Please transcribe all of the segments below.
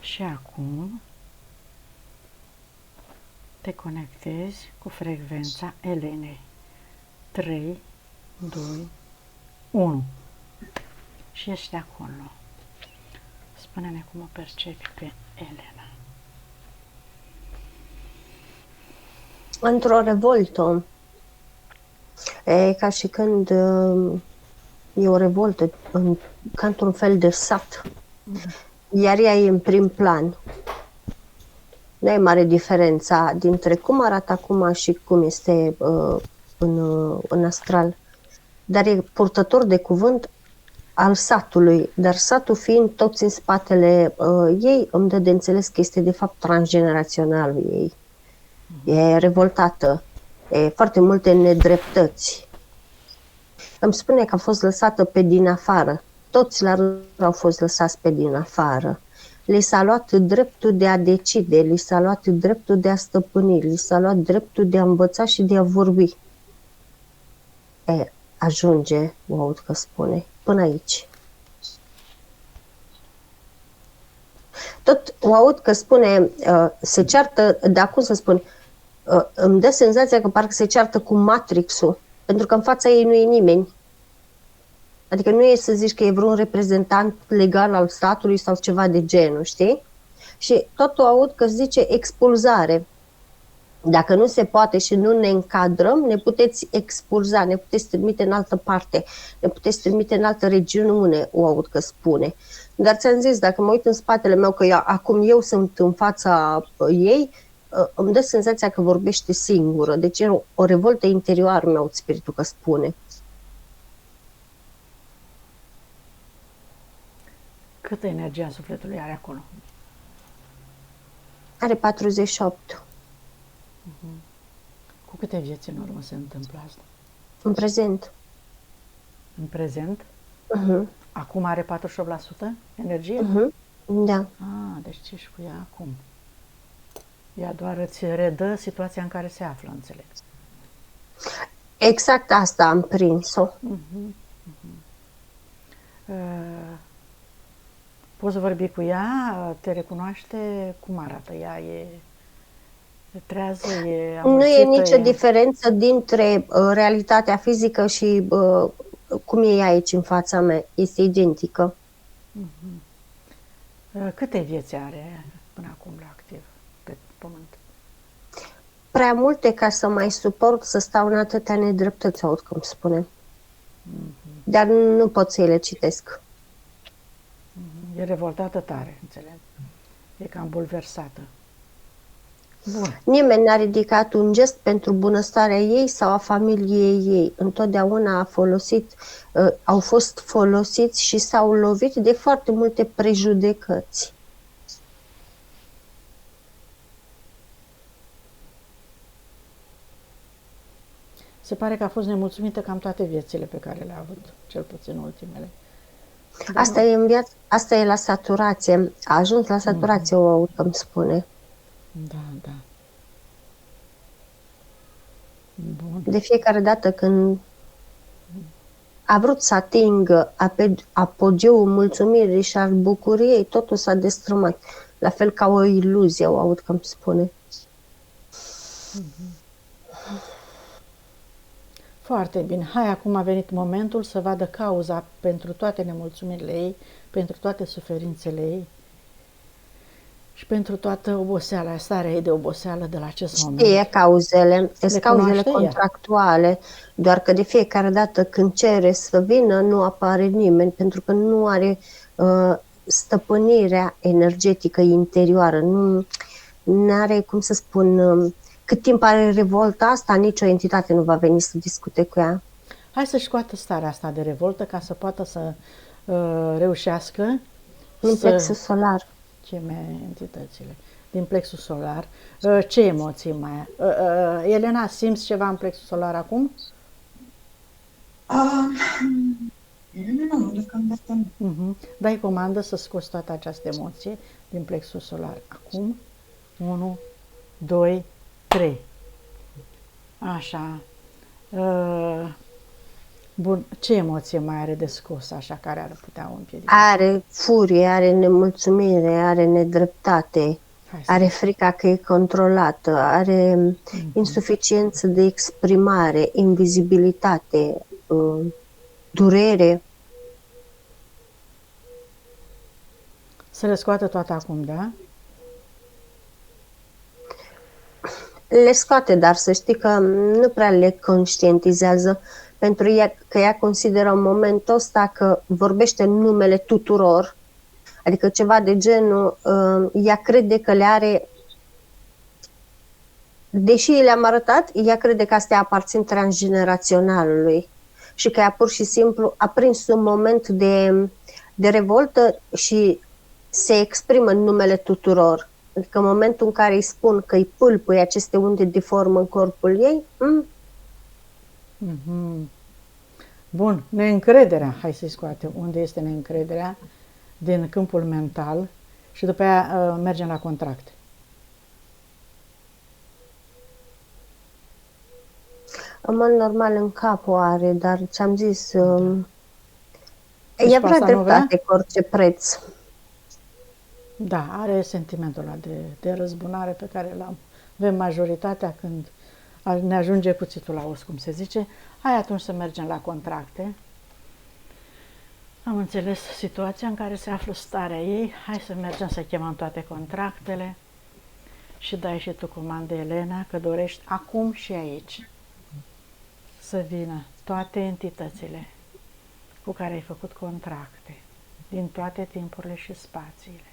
Și acum te conectezi cu frecvența Elenei. 3, 2, 1. Și ești acolo. Spune-ne cum o percepi pe Elena. Într-o revoltă. E ca și când e o revoltă, ca într-un fel de sat. Iar ea e în prim plan. Nu e mare diferența dintre cum arată acum și cum este în astral. Dar e purtător de cuvânt al satului. Dar satul fiind toți în spatele ei, îmi dă de înțeles că este de fapt transgenerațional ei. E revoltată. E foarte multe nedreptăți. Îmi spune că a fost lăsată pe din afară. Toți la rând au fost lăsați pe din afară. Li s-a luat dreptul de a decide, li s-a luat dreptul de a stăpâni, li s-a luat dreptul de a învăța și de a vorbi. Ajunge, o aud că spune, până aici. Tot o aud că spune, se ceartă, dar cum să spun, îmi dă senzația că parcă se ceartă cu Matrix-ul, pentru că în fața ei nu e nimeni. Adică nu e să zici că e vreun reprezentant legal al statului sau ceva de genul, știi? Și tot o aud că zice expulzare. Dacă nu se poate și nu ne încadrăm, ne puteți expulza, ne puteți trimite în altă parte, ne puteți trimite în altă regiune, o aud că spune. Dar ți-am zis, dacă mă uit în spatele meu, că acum eu sunt în fața ei, îmi dă senzația că vorbește singură. Deci e o revoltă interioară, mi-au spiritul că spune. Câtă energie a sufletului are acolo? Are 48. Cu câte vieți în urmă se întâmplă asta? În prezent. În prezent? Uh-huh. Acum are 48% energie? Da. Deci ce ești cu ea acum? Ea doar îți redă situația în care se află, înțeleg. Exact asta am prins-o. Poți vorbi cu ea? Te recunoaște? Cum arată ea? E trează? E amorțită? Nu e nicio diferență dintre realitatea fizică și cum e aici în fața mea. Este identică. Câte vieți are până acum la activ pe pământ? Prea multe ca să mai suport să stau în atâtea nedreptăți, aud cum spune. Dar nu pot să le citesc. E revoltată tare, înțeleg. E cam bulversată. Bun. Nimeni n-a ridicat un gest pentru bunăstarea ei sau a familiei ei. Întotdeauna au fost folosiți și s-au lovit de foarte multe prejudecăți. Se pare că a fost nemulțumită cam toate viețile pe care le-a avut, cel puțin ultimele. Asta e la saturație. A ajuns la saturație, o aud că îmi spune. Da. Bun. De fiecare dată când a vrut să atingă apogeul mulțumirii și al bucuriei, totul s-a destrămat. La fel ca o iluzie, o aud că îmi spune. Foarte bine. Hai, acum a venit momentul să vadă cauza pentru toate nemulțumirile ei, pentru toate suferințele ei și pentru toată oboseala, starea ei de oboseală de la acest moment. Știe cauzele, sunt cauzele contractuale, doar că de fiecare dată când cere să vină, nu apare nimeni, pentru că nu are stăpânirea energetică interioară, nu are, cum să spun, cât timp are revolta asta, nicio entitate nu va veni să discute cu ea. Hai să-și scoată starea asta de revoltă ca să poată să reușească din plexul solar. Ce entitățile? Din plexul solar. Ce emoții mai Elena, simți ceva în plexul solar acum? Nu, deocamdată nu. Dai comandă să scoți toată această emoție din plexul solar. Acum, 1, 2, 3. Așa. Bun, ce emoție mai are de scos așa care ar putea o împiedica? Are furie, are nemulțumire, are nedreptate, are frica că e controlată, are insuficiență de exprimare, invizibilitate, durere. Să le scoată toate acum, da? Le scoate, dar să știi că nu prea le conștientizează, pentru că ea consideră în momentul ăsta că vorbește în numele tuturor, adică ceva de genul, ea crede că le are, deși le-am arătat, ea crede că astea aparțin transgeneraționalului și că ea pur și simplu a prins un moment de revoltă și se exprimă în numele tuturor. Adică în momentul în care îi spun că îi pâlpâie aceste unde de formă în corpul ei, Bun, neîncrederea, hai să-i scoate. Unde este neîncrederea? Din câmpul mental și după aia mergem la contracte. în mod normal în cap o are, dar ți-am zis, Deci ea pe vrea asta nu vrea? dreptate cu orice preț. Da, are sentimentul ăla de răzbunare pe care îl avem majoritatea când ne ajunge cuțitul la os, cum se zice. Hai atunci să mergem la contracte. Am înțeles situația în care se află starea ei. Hai să mergem să chemăm toate contractele și dai și tu comandă, Elena, că dorești acum și aici să vină toate entitățile cu care ai făcut contracte din toate timpurile și spațiile,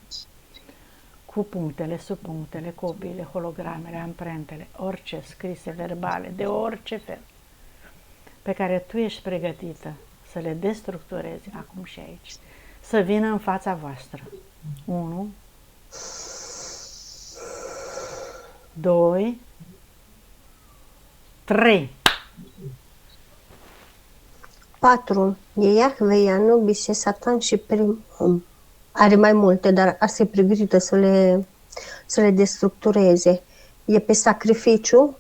cu punctele, subpunctele, copiile, hologramele, amprentele, orice scrise, verbale, de orice fel, pe care tu ești pregătită să le destructurezi acum și aici, să vină în fața voastră. 1, 2, 3. 4. E Iahve, e Anubis, e Satan și prim om. Are mai multe, dar asta e pregătită să le destructureze. E pe sacrificiu,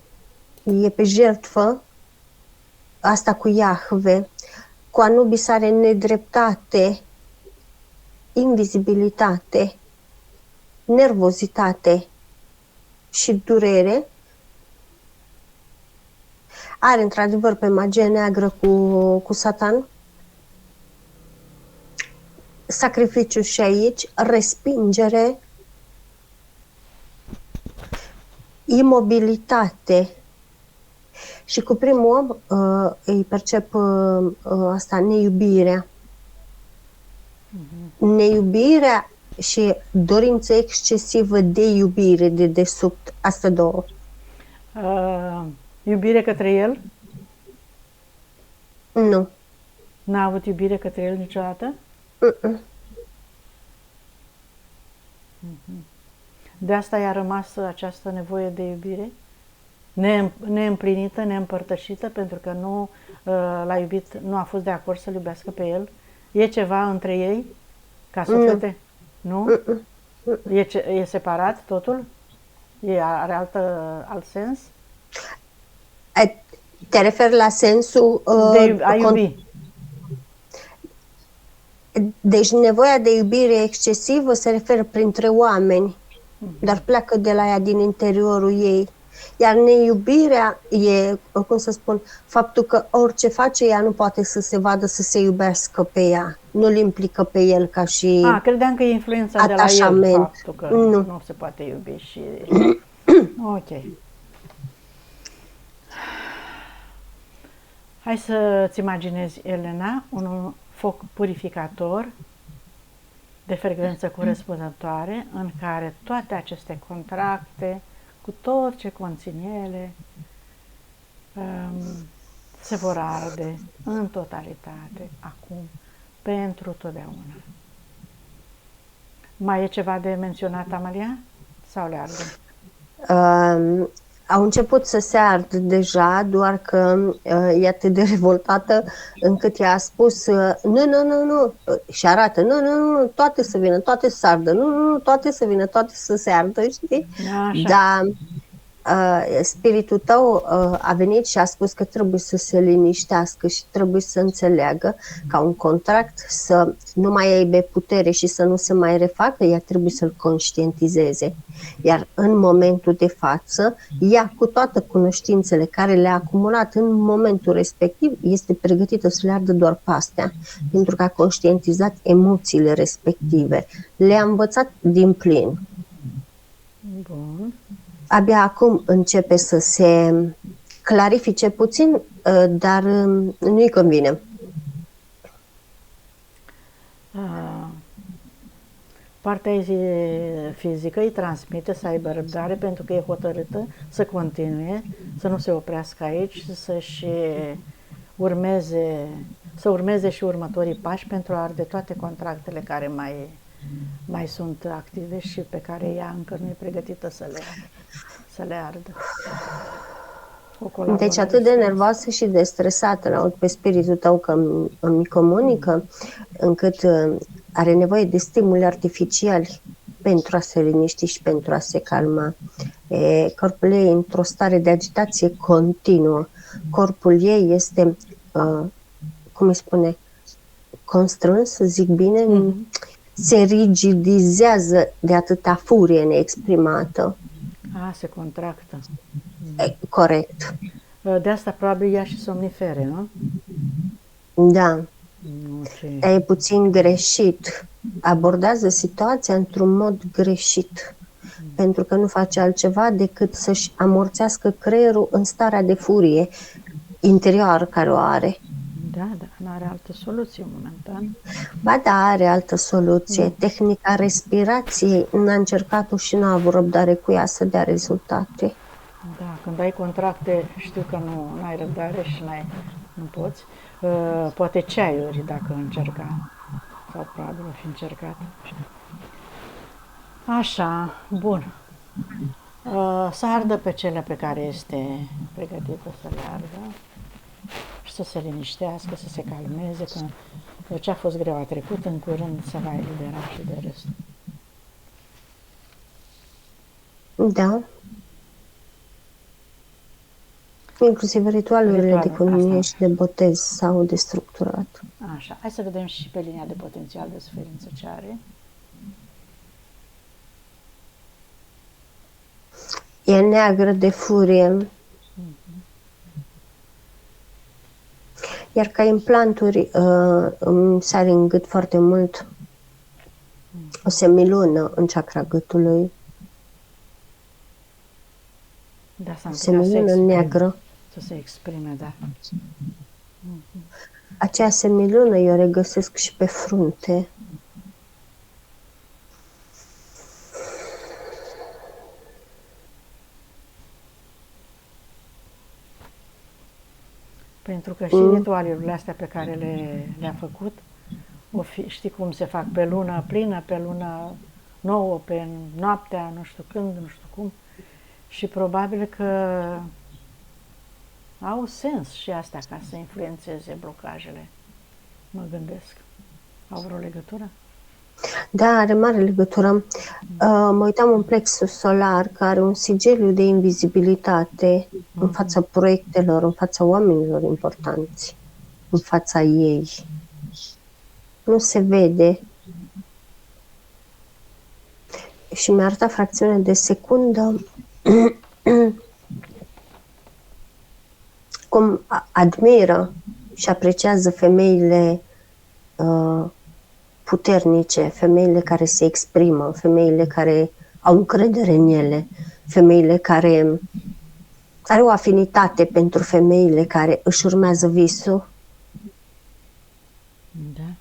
e pe jertfă, asta cu Iahve. Cu Anubis are nedreptate, invizibilitate, nervozitate și durere. Are într-adevăr pe magie neagră cu Satan. Sacrificiu și aici, respingere, imobilitate. Și cu primul om îi percep asta, neiubirea. Neiubirea și dorință excesivă de iubire, de desubt, astea două. Iubire către el? Nu. N-a avut iubire către el niciodată? De asta i-a rămas această nevoie de iubire? Neîmplinită, neîmpărtășită, pentru că nu l-a iubit, nu a fost de acord să-l iubească pe el? E ceva între ei? Ca suflete? Nu? E separat totul? Are alt sens? Te referi la sensul de a iubi. Deci nevoia de iubire excesivă se referă printre oameni, dar pleacă de la ea din interiorul ei. Iar neiubirea e, cum să spun, faptul că orice face ea nu poate să se vadă să se iubească pe ea. Nu-l implică pe el ca și credeam că e influența atașament. De la el, faptul că nu se poate iubi și... Ok. Hai să-ți imaginezi, Elena, un foc purificator de frecvență corespunzătoare în care toate aceste contracte, cu tot ce conțin ele, se vor arde în totalitate, acum, pentru totdeauna. Mai e ceva de menționat, Amalia? Sau le ardem? Au început să se ardă deja, doar că e atât de revoltată încât ea a spus nu, și arată, nu, toate să vină, toate să ardă, nu, toate să vină, toate să se ardă, știi? Așa. Dar spiritul tău a venit și a spus că trebuie să se liniștească și trebuie să înțeleagă ca un contract să nu mai aibă putere și să nu se mai refacă, ea trebuie să-l conștientizeze. Iar în momentul de față, ea cu toate cunoștințele care le-a acumulat în momentul respectiv, este pregătită să le ardă doar pe astea, pentru că a conștientizat emoțiile respective. Le-a învățat din plin. Bun. Abia acum începe să se clarifice puțin, dar nu-i convine. Partea fizică îi transmite să aibă răbdare pentru că e hotărâtă să continue, să nu se oprească aici, să urmeze și următorii pași pentru a arde toate contractele care mai sunt active și pe care ea încă nu e pregătită să le ardă. Deci atât de nervoasă și de stresată, l-aud pe spiritul tău că îmi comunică, încât are nevoie de stimuli artificiali pentru a se liniști și pentru a se calma. Corpul ei e într-o stare de agitație continuă. Corpul ei este, cum îi spune, constrâns, să zic bine, se rigidizează de atâta furie neexprimată. Se contractă. Corect. De asta probabil ia și somnifere, nu? Da. E puțin greșit. Abordează situația într-un mod greșit. Pentru că nu face altceva decât să-și amorțească creierul în starea de furie interioară care o are. Da, nu are altă soluție momentan. Ba da, are altă soluție. Tehnica respirației n-a încercat-o și n-a avut răbdare cu ea să dea rezultate. Da, când ai contracte, știu că nu ai răbdare și nu poți. Poate ceaiuri, dacă încerca. Sau probabil o fi încercat. Așa, bun. Să ardă pe cele pe care este pregătită să le ardă. Și să se liniștească, să se calmeze, că ce a fost greu a trecut, în curând se va elibera și de restul. Da. Inclusiv ritualurile de cununie și de botez s-au destructurat. Așa, hai să vedem și pe linia de potențial de suferință ce are. E neagră de furie. Iar ca implanturi îmi sare în gât foarte mult o semilună în chakra gâtului. Da, o semilună neagră. Să se exprime, da. Acea semilună eu o regăsesc și pe frunte. Pentru că și ritualurile astea pe care le-a făcut, știi cum se fac, pe lună plină, pe lună nouă, pe noaptea, nu știu când, nu știu cum. Și probabil că au sens și astea ca să influențeze blocajele, mă gândesc. Au vreo legătură? Da, are mare legătură. Mă uitam în plexus solar, care are un sigiliu de invizibilitate în fața proiectelor, în fața oamenilor importanți, în fața ei. Nu se vede. Și mi-a arătat fracțiune de secundă cum admiră și apreciază femeile puternice, femeile care se exprimă, femeile care au încredere în ele, femeile care are o afinitate pentru femeile care își urmează visul. Da.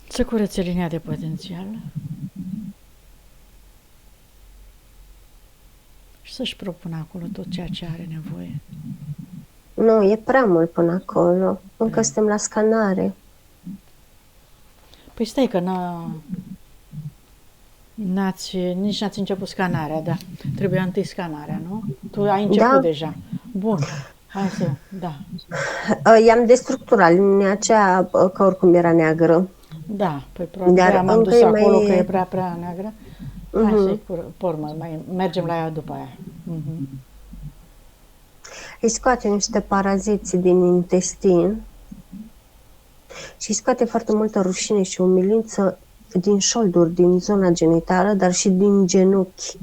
Să curețe linia de potențial și să-și propună acolo tot ceea ce are nevoie. Nu, e prea mult până acolo. Încă suntem la scanare. Păi stai că nici n-ați început scanarea, da. Trebuia întâi scanarea, nu? Tu ai început deja. Bun. Hai să, da. I-am destructurat linia aceea, că oricum era neagră. Da, păi probabil m-am dus acolo că e prea neagră. Hai să-i pormă, mai mergem la ea după aia. Îi scoate niște paraziți din intestin și îi scoate foarte multă rușine și umilință din șolduri, din zona genitală, dar și din genunchi.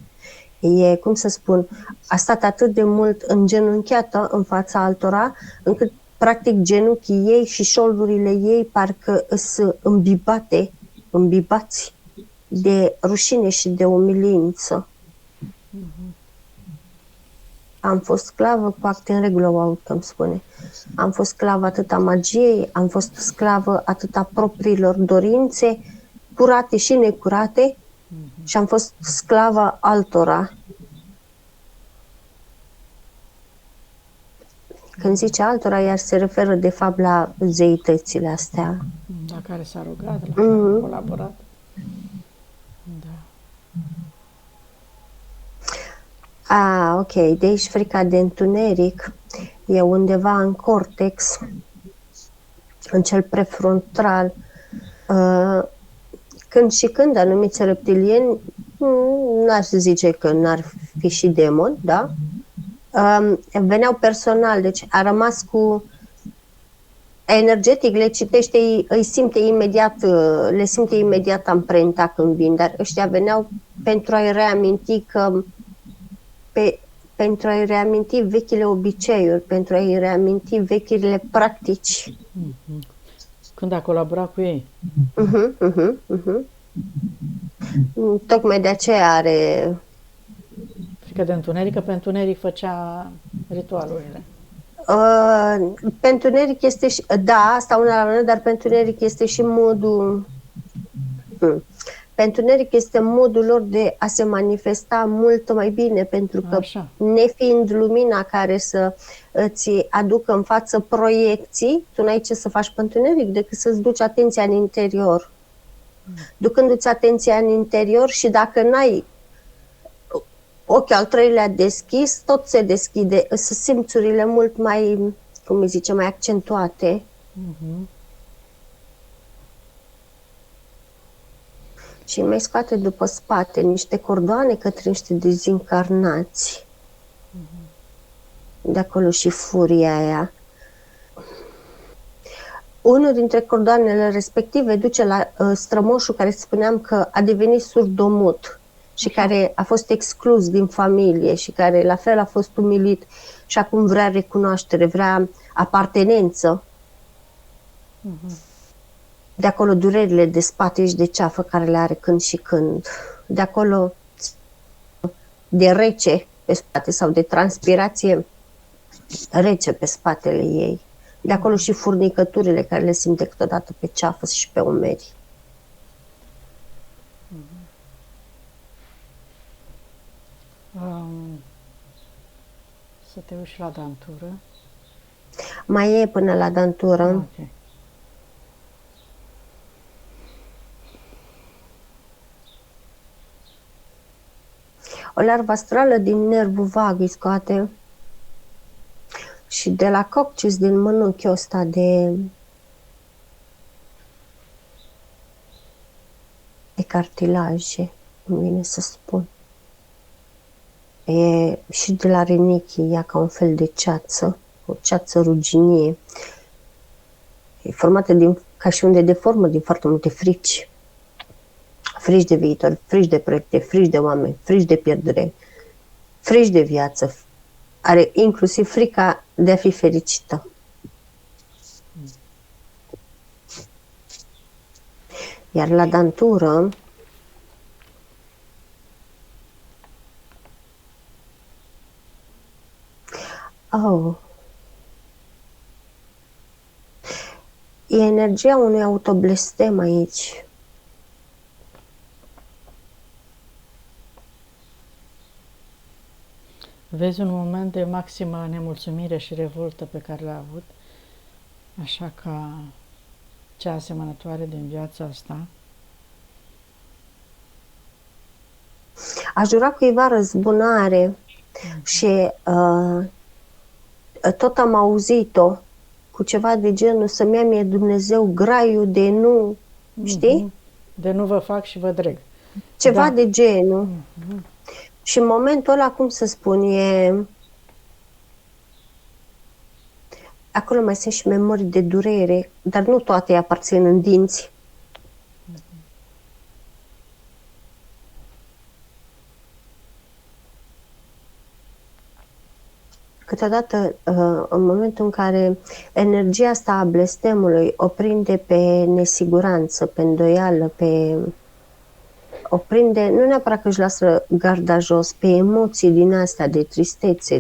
E, cum să spun, a stat atât de mult îngenunchiată în fața altora, încât practic genunchii ei și șoldurile ei parcă sunt îmbibați de rușine și de umilință. Am fost sclavă cu acte în regulă, o aud că îmi spune. Am fost sclavă atât a magiei, am fost sclavă atât a propriilor dorințe, curate și necurate, și am fost sclavă altora. Când zice altora, iar se referă de fapt la zeitățile astea. La care s-a rugat, la care a colaborat. Da. Ok. Deci frica de întuneric e undeva în cortex, în cel prefrontal. Când și când anumiți reptilieni, n-aș zice că n-ar fi și demoni, da? Veneau personal, deci a rămas cu energetic, le citește, îi simte imediat, le simte imediat amprenta când vin, dar ăștia veneau pentru a-i reaminti pentru a-i reaminti vechile obiceiuri, pentru a-i reaminti vechile practici. Când a colaborat cu ei. Tocmai de aceea are frică de întuneric, că pe întuneric făcea ritualurile. Pe întuneric este și, da, asta una la mână, dar pe întuneric este și modul pe întuneric este modul lor de a se manifesta mult mai bine, pentru că nefiind lumina care să îți aducă în față proiecții, tu n-ai ce să faci pe întuneric decât să-ți duci atenția în interior. Ducându-ți atenția în interior, și dacă n-ai ochiul al treilea deschis, tot se deschide, sunt simțurile mult mai, cum îi zice, mai accentuate. Și mai scoate după spate niște cordoane către niște dezincarnați. De acolo și furia aia. Unul dintre cordoanele respective duce la strămoșul care spuneam că a devenit surdomut și care a fost exclus din familie și care la fel a fost umilit și acum vrea recunoaștere, vrea apartenență. De acolo durerile de spate și de ceafă care le are când și când. De acolo de rece pe spate sau de transpirație rece pe spatele ei. De acolo și furnicăturile care le simte câteodată pe ceafă și pe umeri. Să te uiți la dantură. Mai e până la dantură. Okay. O larvă astrală din nervul vag îi scoate și de la coccis din mănunchiul ăsta de cartilaje, îmi vine să spun. E și de la renichi, ia ca un fel de ceață, o ceață ruginie. E formată ca și unde de formă din foarte multe frici. Frici de viitor, frici de proiecte, frici de oameni, frici de pierdere, frici de viață. Are inclusiv frica de a fi fericită. Iar la dantură e energia unui autoblestem aici. Vezi un moment de maximă nemulțumire și revoltă pe care l-a avut, așa ca cea asemănătoare din viața asta. A jurat cuiva răzbunare și tot am auzit-o cu ceva de genul: să-mi ia mie Dumnezeu graiul de nu, știi? De nu vă fac și vă dreg. Ceva Da. de genul. Și în momentul ăla, cum să spun, acolo mai sunt și memorii de durere, dar nu toate aparțin în dinți. Câteodată, în momentul în care energia asta a blestemului o prinde pe nesiguranță, pe îndoială, o prinde, nu neapărat că își lasă garda jos, pe emoții din astea de tristețe,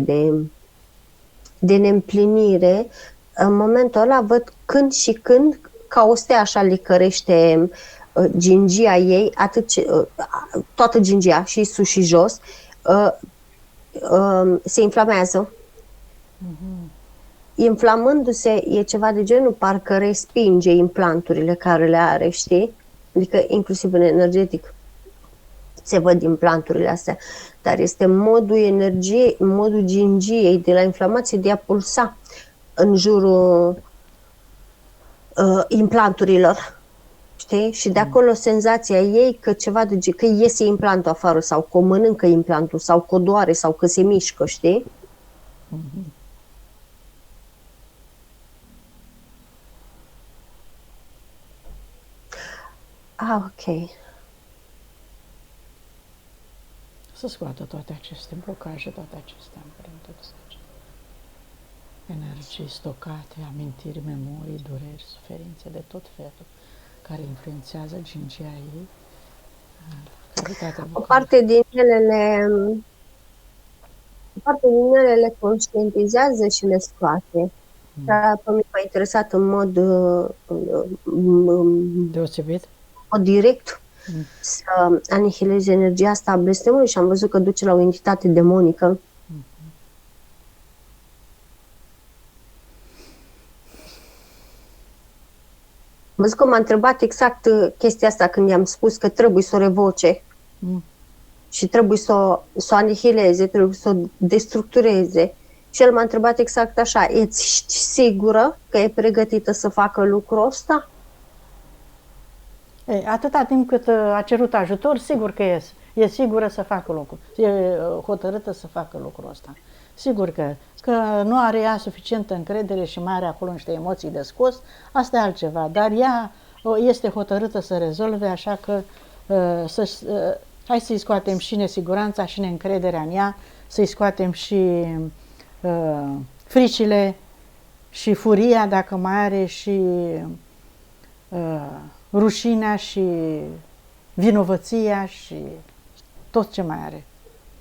de neîmplinire, în momentul ăla văd când și când, ca o stea așa licărește gingia ei, toată gingia, și sus și jos, se inflamează. Inflamându-se, e ceva de genul, parcă respinge implanturile care le are, știi? Adică inclusiv în energetic se văd implanturile astea, dar este modul energiei, modul gingiei de la inflamație de a pulsa în jurul implanturilor, știi? Și de acolo senzația ei că ceva că iese implantul afară, sau că o mănâncă implantul, sau că o doare, sau că se mișcă, știi? Ok. Să scoată toate aceste blocaje, toate aceste amprente, toate aceste energii stocate, amintiri, memorii, dureri, suferințe de tot felul, care influențează gingia ei. O parte din ele le conștientizează și le scoate. Dar pe mine m-a interesat în mod deosebit, direct să anihileze energia asta a blestemului și am văzut că duce la o entitate demonică. Am văzut că m-a întrebat exact chestia asta când i-am spus că trebuie să o revoce și trebuie să o anihileze, trebuie să o destructureze. Și el m-a întrebat exact așa: ești sigură că e pregătită să facă lucrul ăsta? Atâta timp cât a cerut ajutor, sigur că e sigură să facă lucrul. E hotărâtă să facă lucrul ăsta. Sigur că nu are ea suficientă încredere și mai are acolo niște emoții de scos, asta e altceva. Dar ea este hotărâtă să rezolve, așa că hai să-i scoatem și nesiguranța și neîncrederea în ea, să-i scoatem și fricile și furia, dacă mai are, și rușinea și vinovăția și tot ce mai are.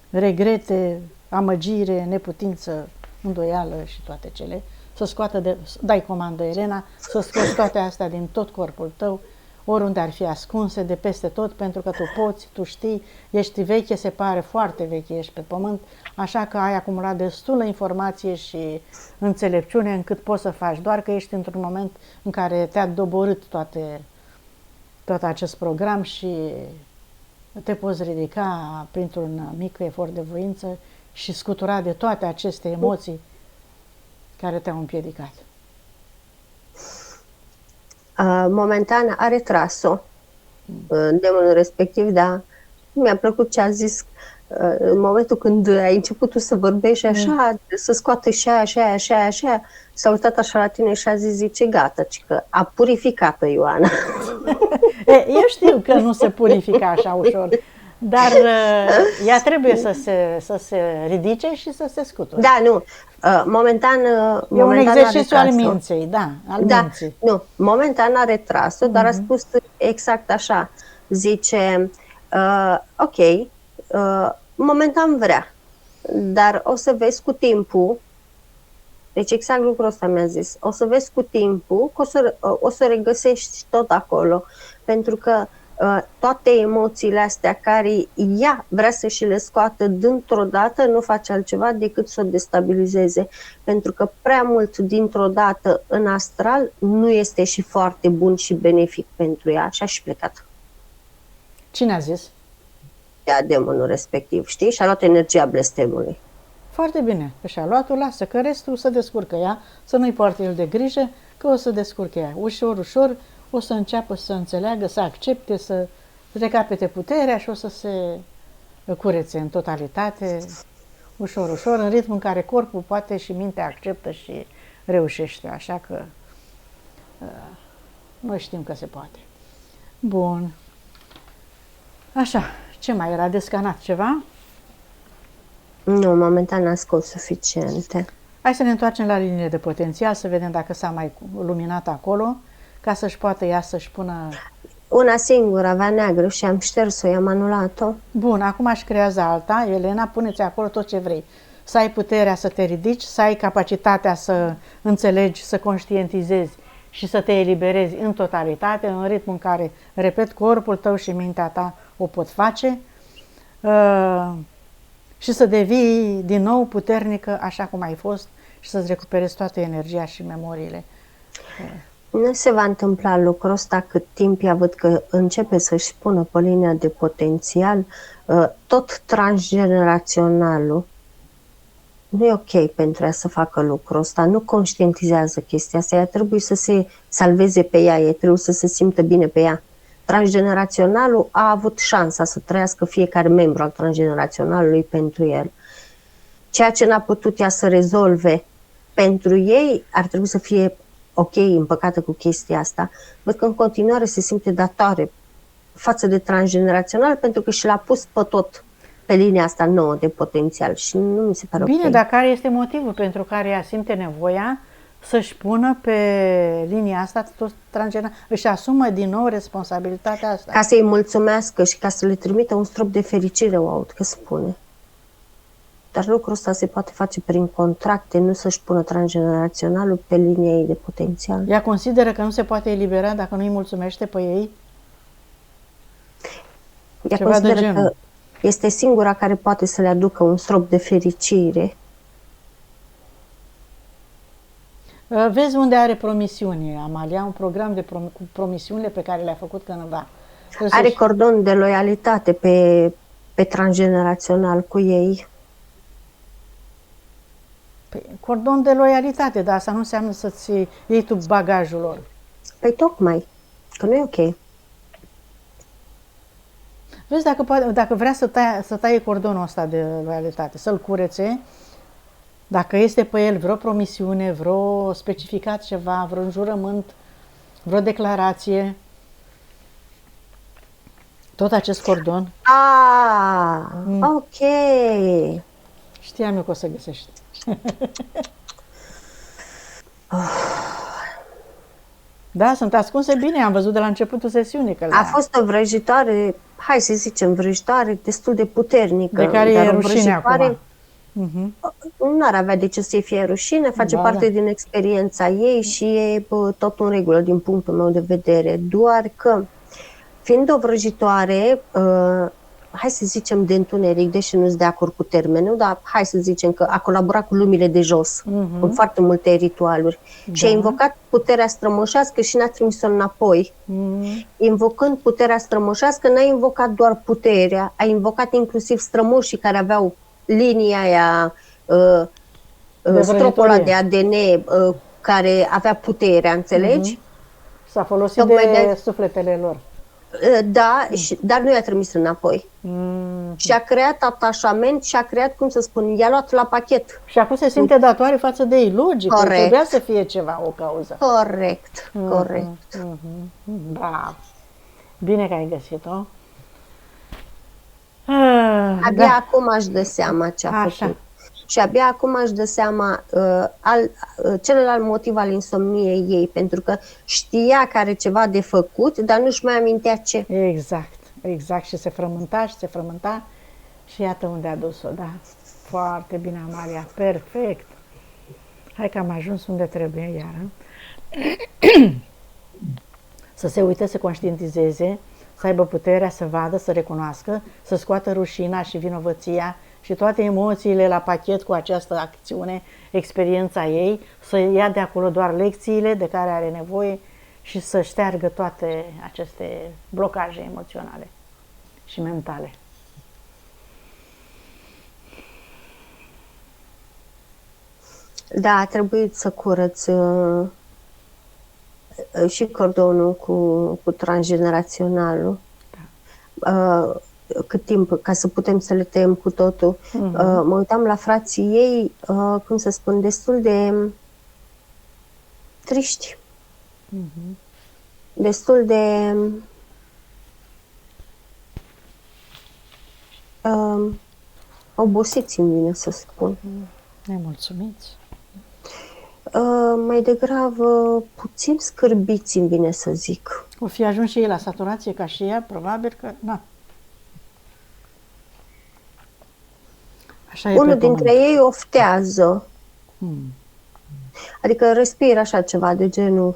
Regrete, amăgire, neputință, îndoială și toate cele. Să scoată dai comandă, Elena, să scoți toate astea din tot corpul tău, oriunde ar fi ascunse, de peste tot, pentru că tu poți, tu știi, ești veche, se pare foarte veche, ești pe pământ, așa că ai acumulat destulă informație și înțelepciune încât poți să faci, doar că ești într-un moment în care te-a doborât tot acest program și te poți ridica printr-un mic efort de voință și scutura de toate aceste emoții care te-au împiedicat. Momentan a retras-o demonul respectiv, dar mi-a plăcut ce a zis în momentul când ai început tu să vorbești așa, să scoată și aia, și aia, și aia, și aia, s-a uitat așa la tine și a zis, zice, gata, că a purificat-o Ioana. Eu știu că nu se purifică așa ușor, dar ea trebuie să se ridice și să se scuture. Da, nu. Momentan e un exercițiu al minții, da, al minții. Nu, momentan a retras-o, dar a spus exact așa. Zice, ok, momentan vrea, dar o să vezi cu timpul, deci exact lucrul ăsta mi-a zis, o să vezi cu timpul că o să regăsești tot acolo, pentru că toate emoțiile astea care ea vrea să și le scoată dintr-o dată, nu face altceva decât să o destabilizeze, pentru că prea mult dintr-o dată în astral nu este și foarte bun și benefic pentru ea, și a și plecat. Cine a zis? Ea, demonul respectiv, știi? Și-a luat energia blestemului. Foarte bine, că și-a luat-o, lasă, că restul să descurcă ea, să nu-i poarte el de grijă, că o să descurcă ea. Ușor, ușor, o să înceapă să înțeleagă, să accepte, să să recapete puterea și o să se curețe în totalitate, ușor, ușor, în ritmul în care corpul poate și mintea acceptă și reușește. Așa că noi știm că se poate. Bun. Așa, ce mai era de scanat? Ceva? Nu, momentan n-am scos suficiente. Hai să ne întoarcem la liniile de potențial, să vedem dacă s-a mai luminat acolo, ca să-și poată ea să-și pună... Una singură avea neagră și am șters-o, i-am anulat-o. Bun, acum aș creează alta. Elena, pune-ți acolo tot ce vrei. Să ai puterea să te ridici, să ai capacitatea să înțelegi, să conștientizezi și să te eliberezi în totalitate, în ritmul în care, repet, corpul tău și mintea ta o pot face și să devii din nou puternică așa cum ai fost și să-ți recuperezi toată energia și memoriile. Nu se va întâmpla lucrul ăsta cât timp ea văd că începe să-și pună pe linia de potențial. Tot transgeneraționalul nu e ok pentru ea să facă lucrul ăsta, nu conștientizează chestia asta, ea trebuie să se salveze pe ea, ea trebuie să se simtă bine pe ea. Transgeneraționalul a avut șansa să trăiască fiecare membru al transgeneraționalului pentru el. Ceea ce n-a putut ea să rezolve pentru ei ar trebui să fie ok, împăcată cu chestia asta. Văd că în continuare se simte datoare față de transgenerațional pentru că și l-a pus pe tot pe linia asta nouă de potențial și nu mi se pare Bine, ok. dar care este motivul pentru care ea simte nevoia să-și pună pe linia asta tot transgenerațional, își asumă din nou responsabilitatea asta? Ca să-i mulțumească și ca să le trimită un strop de fericire, o aud că spune. Dar lucrul ăsta se poate face prin contracte, nu să-și pună transgeneraționalul pe linia ei de potențial. Ea consideră că nu se poate elibera dacă nu îi mulțumește pe ei? Ea Ceva de consideră genul. că este singura care poate să le aducă un strop de fericire. Vezi unde are promisiuni, Amalia, un program de cu promisiunile pe care le-a făcut cândva. Trebuie Are să-și- cordon de loialitate pe transgenerațional cu ei. Păi, cordon de loialitate, dar asta nu înseamnă să-ți iei tu bagajul lor. Păi tocmai, că nu e ok. Vezi dacă vrea să taie cordonul ăsta de loialitate, să-l curețe, dacă este pe el vreo promisiune, vreo specificat ceva, vreo înjurământ, vreo declarație, tot acest cordon, Ok. știam eu că o să găsești. Da, sunt ascunse bine, am văzut de la începutul sesiunii că A fost o vrăjitoare, hai să zicem, vrăjitoare destul de puternică. de care dar e o rușine vrăjitoare acum. Mhm. Nu ar avea de ce să-i fie rușine, face Da, parte da. din experiența ei și e tot în regulă din punctul meu de vedere. Doar că, fiind o vrăjitoare, hai să zicem de întuneric, deși nu sunt de acord cu termenul, dar hai să zicem că a colaborat cu lumile de jos, în foarte multe ritualuri și a invocat puterea strămoșească și n-a trimis-o înapoi. Invocând puterea strămoșească, n-a invocat doar puterea, a invocat inclusiv strămoșii care aveau linia aia, stropul ăla de ADN care avea puterea, înțelegi? S-a folosit Tocmai de de- sufletele lor. Da, dar nu i-a trimis înapoi. Și a creat atașament și a creat, cum să spun, i-a luat la pachet. Și acum se simte datoare față de ei, logic, Corect. trebuia să fie ceva, o cauză. Corect, corect. Bravo! Bine că ai găsit-o. Abia acum aș dă seama ce a Așa. făcut. Și abia acum aș dă seama celălalt motiv al insomniei ei, pentru că știa că are ceva de făcut, dar nu-și mai amintea ce. Exact. Și se frământa și iată unde a dus-o, da. Foarte bine, Amalia, perfect. Hai că am ajuns unde trebuie iară. Să se uite, să conștientizeze, să aibă puterea să vadă, să recunoască, să scoată rușina și vinovăția și toate emoțiile la pachet cu această acțiune, experiența ei, să ia de acolo doar lecțiile de care are nevoie și să șteargă toate aceste blocaje emoționale și mentale. Da, a trebuit să curăț și cordonul cu transgeneraționalul. cât timp ca să putem să le tăiem cu totul. Mă uitam la frații ei, cum să spun, destul de triști. Destul de obosiți, îmi vine să spun. Nemulțumiți. Mai degrabă puțin scârbiți, îmi vine să zic. O fi ajuns și ei la saturație ca și ea, probabil că, na. Așa e Unul pe dintre pământ. ei oftează. Adică respiră așa ceva de genul.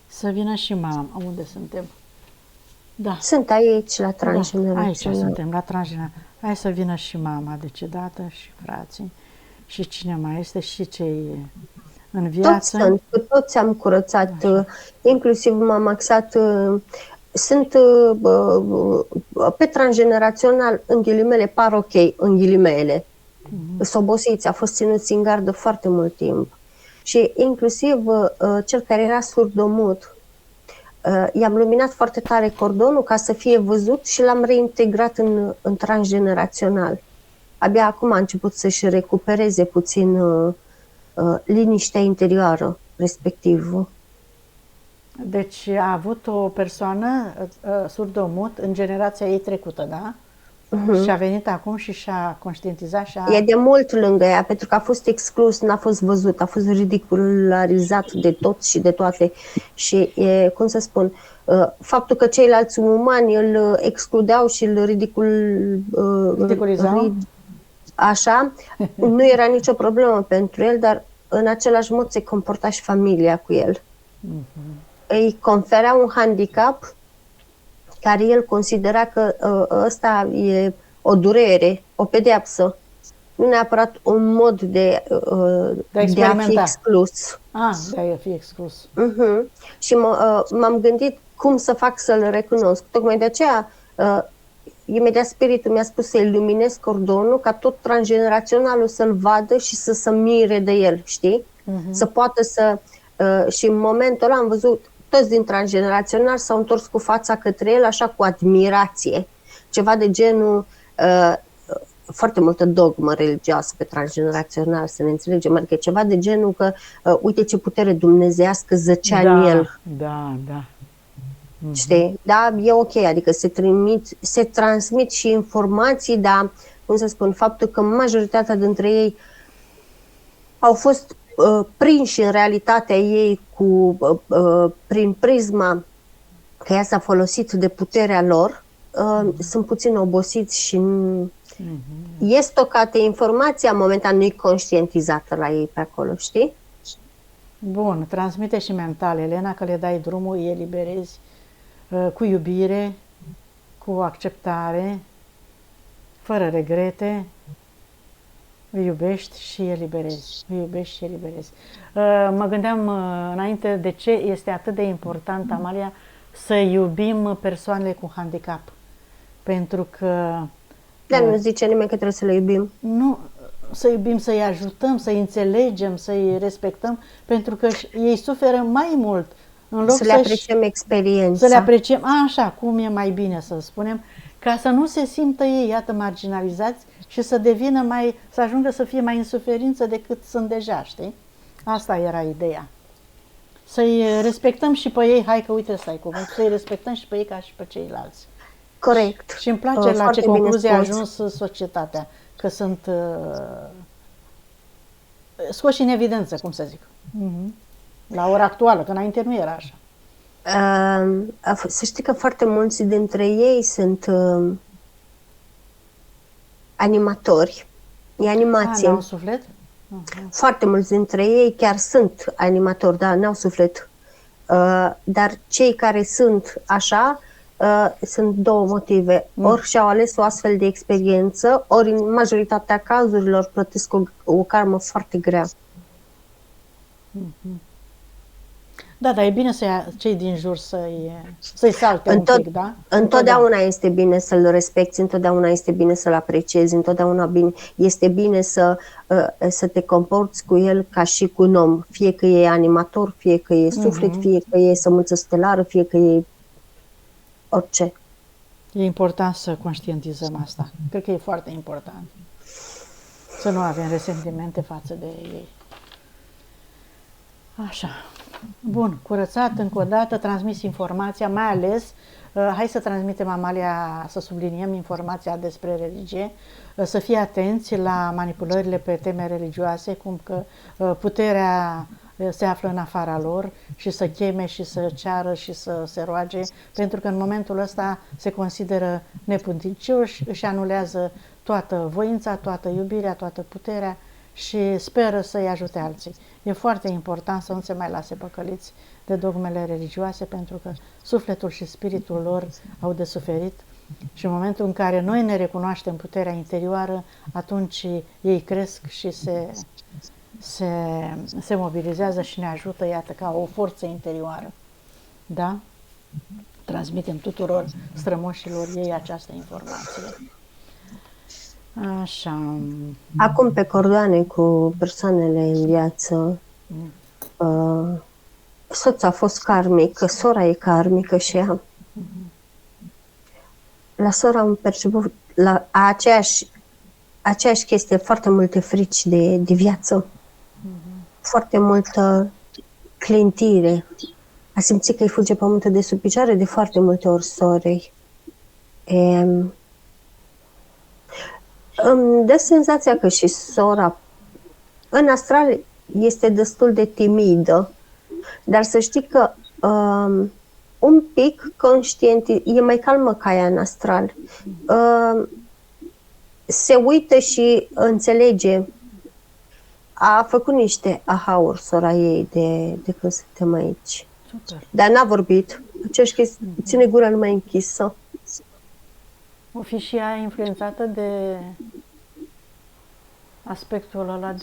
Să vină și mama. Unde suntem? Da. Sunt aici la Aici transgenerațional. suntem, la transgenerațional. Hai să vină și mama decedată și frații și cine mai este și cei în Toți viață. sunt, cu toți am curățat, inclusiv m-am axat, sunt pe transgenerațional, în ghilimele, par ok, în ghilimele. Sunt obosiți, a fost ținuți în gardă foarte mult timp. Și inclusiv cel care era surdomut, i-am luminat foarte tare cordonul ca să fie văzut și l-am reintegrat în transgenerațional. Abia acum a început să-și recupereze puțin liniștea interioară, respectiv. Deci a avut o persoană surdomut în generația ei trecută, da? Și a venit acum și și-a conștientizat și E de mult lângă ea, pentru că a fost exclus, n-a fost văzut, a fost ridicularizat de toți și de toate. Și, cum să spun, faptul că ceilalți umani îl excludeau și îl ridiculizau, așa, nu era nicio problemă pentru el, dar în același mod se comporta și familia cu el. Îi conferea un handicap care el considera că ăsta e o durere, o pedeapsă, nu neapărat un mod de a fi exclus. De a fi exclus. Și m-am gândit cum să fac să-l recunosc. Tocmai de aceea, imediat spiritul mi-a spus să-i luminez cordonul, ca tot transgeneraționalul să-l vadă și să se mire de el, știi? Să poată să... și în momentul ăla am văzut toți din transgenerațional s-au întors cu fața către el, așa cu admirație. Ceva de genul, foarte multă dogmă religioasă pe transgenerațional, să ne înțelegem, adică ceva de genul că, uite ce putere dumnezeiască zăcea în el. Da. Știi? Da, e ok, adică se transmit și informații, dar, cum să spun, faptul că majoritatea dintre ei au fost prinși în realitatea ei prin prisma că ea s-a folosit de puterea lor, sunt puțin obosiți și e stocată informația, momentan nu e conștientizată la ei pe acolo, știi? Bun, transmite și mental, Elena, că le dai drumul, îi eliberezi cu iubire, cu acceptare, fără regrete, îi iubești și eliberezi. Îi iubești și eliberezi. Mă gândeam înainte de ce este atât de important, Amalia, să iubim persoanele cu handicap. Pentru că... Dar nu zice nimeni că trebuie să le iubim. Nu, să iubim, să-i ajutăm, să-i înțelegem, să-i respectăm, pentru că ei suferă mai mult. În loc să le apreciem experiența. Să le apreciem, așa, cum e mai bine să spunem, ca să nu se simtă ei, iată, marginalizați și să devină să ajungă să fie mai în suferință decât sunt deja, știi? Asta era ideea. Să-i respectăm și pe ei, hai că uite ăsta e cuvântul, să-i respectăm și pe ei ca și pe ceilalți. Corect. Și îmi place la ce concluzie a ajuns societatea, că sunt scoși în evidență, cum să zic. La ora actuală, că înainte nu era așa. Să știi că foarte mulți dintre ei sunt animatori. E animație. N-au suflet? Foarte mulți dintre ei chiar sunt animatori, dar n-au suflet. Dar cei care sunt așa, sunt două motive. Ori și-au ales o astfel de experiență, ori în majoritatea cazurilor plătesc o karmă foarte grea. Da, dar e bine cei din jur să-i salte un pic, da? Întotdeauna este bine să-l respecti, întotdeauna este bine să-l apreciezi, întotdeauna este bine să te comporți cu el ca și cu un om, fie că e animator, fie că e suflet, fie că e sămânță stelară, fie că e orice. E important să conștientizăm asta. Cred că e foarte important. Să nu avem resentimente față de ei. Așa. Bun, curățat încă o dată, transmis informația, mai ales, hai să transmitem, Amalia, să subliniem informația despre religie, să fie atenți la manipulările pe teme religioase, cum că puterea se află în afara lor și să cheme și să ceară și să se roage, pentru că în momentul ăsta se consideră neputincioși, își anulează toată voința, toată iubirea, toată puterea și speră să-i ajute alții. E foarte important să nu se mai lase păcăliți de dogmele religioase, pentru că sufletul și spiritul lor au de suferit și în momentul în care noi ne recunoaștem puterea interioară, atunci ei cresc și se mobilizează și ne ajută, iată, ca o forță interioară. Da? Transmitem tuturor strămoșilor ei această informație. Așa. Acum pe cordoane cu persoanele în viață, soțul a fost karmic, sora e karmică și ea. La sora am perceput la aceeași chestie, foarte multe frici de viață, foarte multă clintire. A simțit că îi fuge pământul de sub picioare de foarte multe ori sorei. Îmi dă senzația că și sora în astral este destul de timidă, dar să știi că un pic conștient, e mai calmă ca ea în astral. Se uită și înțelege. A făcut niște aha-uri sora ei de când suntem aici. Super. Dar n-a vorbit. Ține gura numai închisă. O fi și ea influențată de aspectul ăla